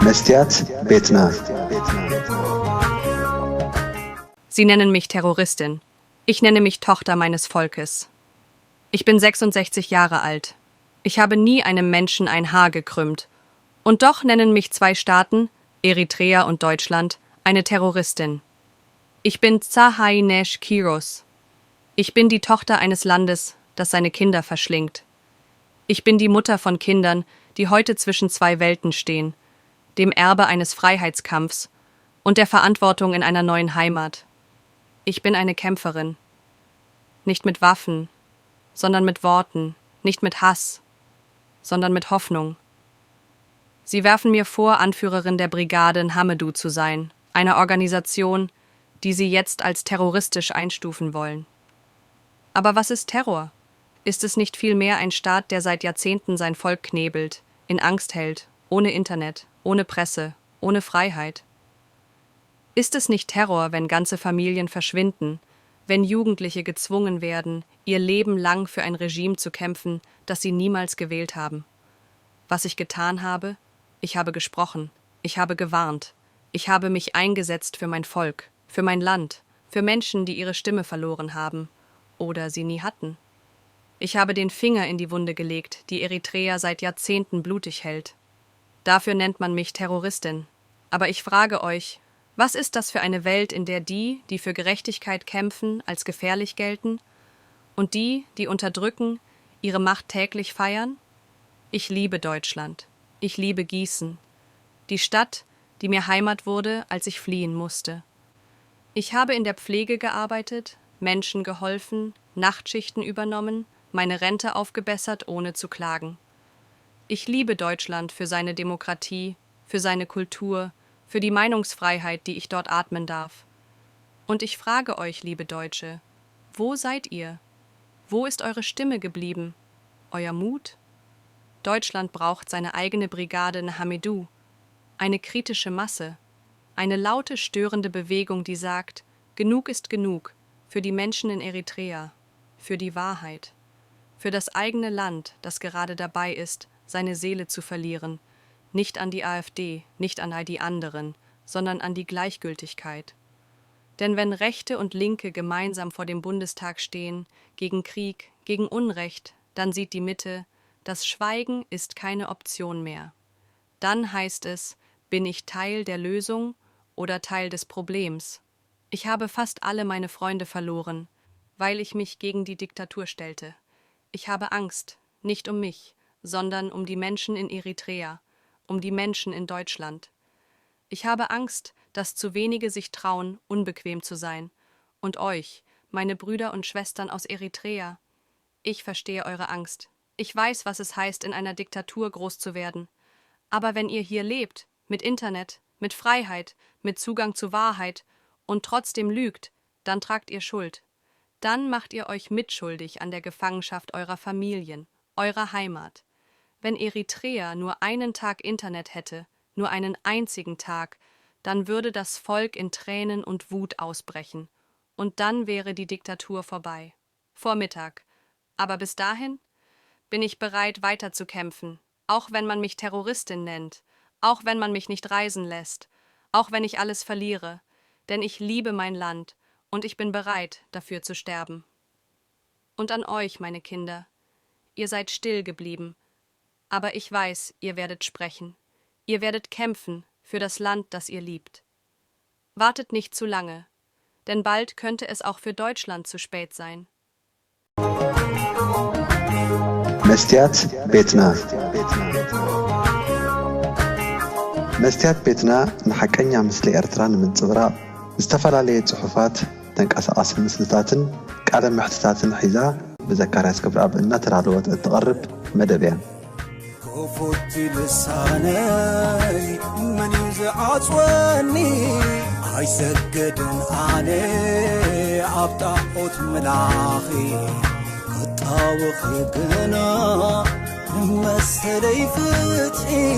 መስትያት ቤትና. Sie nennen mich Terroristin. Ich nenne mich Tochter meines Volkes. Ich bin 66 Jahre alt. Ich habe nie einem Menschen ein Haar gekrümmt. Und doch nennen mich 2 Staaten, Eritrea und Deutschland, eine Terroristin. Ich bin Tsahaynesh Kiros. Ich bin die Tochter eines Landes, das seine Kinder verschlingt. Ich bin die Mutter von Kindern, die heute zwischen 2 Welten stehen, dem Erbe eines Freiheitskampfs und der Verantwortung in einer neuen Heimat. Ich bin eine Kämpferin. Nicht mit Waffen, sondern mit Worten, nicht mit Hass, sondern mit Hoffnung. Sie werfen mir vor, Anführerin der Brigade Nhamedu zu sein, einer Organisation, die sie jetzt als terroristisch einstufen wollen. Aber was ist Terror? Ist es nicht vielmehr ein Staat, der seit Jahrzehnten sein Volk knebelt, in Angst hält, ohne Internet, ohne Presse, ohne Freiheit? Ist es nicht Terror, wenn ganze Familien verschwinden, wenn Jugendliche gezwungen werden, ihr Leben lang für ein Regime zu kämpfen, das sie niemals gewählt haben? Was ich getan habe? Ich habe gesprochen, ich habe gewarnt, ich habe mich eingesetzt für mein Volk, für mein Land, für Menschen, die ihre Stimme verloren haben oder sie nie hatten. Ich habe den Finger in die Wunde gelegt, die Eritrea seit Jahrzehnten blutig hält. Dafür nennt man mich Terroristin. Aber ich frage euch, was ist das für eine Welt, in der die, die für Gerechtigkeit kämpfen, als gefährlich gelten und die, die unterdrücken, ihre Macht täglich feiern? Ich liebe Deutschland. Ich liebe Gießen. Die Stadt, die mir Heimat wurde, als ich fliehen musste. Ich habe in der Pflege gearbeitet, Menschen geholfen, Nachtschichten übernommen, meine Rente aufgebessert, ohne zu klagen. Ich liebe Deutschland für seine Demokratie, für seine Kultur, für die Meinungsfreiheit, die ich dort atmen darf. Und ich frage euch, liebe Deutsche, wo seid ihr? Wo ist eure Stimme geblieben? Euer Mut? Deutschland braucht seine eigene Brigade Nhamedu, eine kritische Masse, eine laute, störende Bewegung, die sagt, genug ist genug, für die Menschen in Eritrea, für die Wahrheit, für das eigene Land, das gerade dabei ist, seine Seele zu verlieren, nicht an die AfD, nicht an all die anderen, sondern an die Gleichgültigkeit. Denn wenn Rechte und Linke gemeinsam vor dem Bundestag stehen, gegen Krieg, gegen Unrecht, dann sieht die Mitte, das Schweigen ist keine Option mehr. Dann heißt es, bin ich Teil der Lösung oder Teil des Problems? Ich habe fast alle meine Freunde verloren, weil ich mich gegen die Diktatur stellte. Ich habe Angst, nicht um mich, sondern um die Menschen in Eritrea, um die Menschen in Deutschland. Ich habe Angst, dass zu wenige sich trauen, unbequem zu sein. Und euch, meine Brüder und Schwestern aus Eritrea. Ich verstehe eure Angst. Ich weiß, was es heißt, in einer Diktatur groß zu werden. Aber wenn ihr hier lebt, mit Internet, mit Freiheit, mit Zugang zu Wahrheit und trotzdem lügt, dann tragt ihr Schuld. Dann macht ihr euch mitschuldig an der Gefangenschaft eurer Familien, eurer Heimat. Wenn Eritrea nur einen Tag Internet hätte, nur einen einzigen Tag, dann würde das Volk in Tränen und Wut ausbrechen. Und dann wäre die Diktatur vorbei. Vor Mittag. Aber bis dahin bin ich bereit, weiterzukämpfen, auch wenn man mich Terroristin nennt, auch wenn man mich nicht reisen lässt, auch wenn ich alles verliere, denn ich liebe mein Land und ich bin bereit, dafür zu sterben. Und an euch, meine Kinder, ihr seid still geblieben, aber ich weiß, ihr werdet sprechen. Ihr werdet kämpfen für das Land, das ihr liebt. Wartet nicht zu lange, denn bald könnte es auch für Deutschland zu spät sein. መስትያት ቤትና. መስትያት ቤትና ንሓቀኛ ምስሊ ኤርትራ ንምንጽብራቕ ዝተፈላለየ ጽሑፋት ተንቀሳቓሲ ምስልታትን ቃለ መሕትታትን ሒዛ ብዘካርያስ ክብረኣብ እናተዳለወት እትቐርብ መደብ እያ። كفوت لساني من يزعصوني هاي سجدن علي عبطاقوت ملاخي قطاوخي بنا مسلي فتحي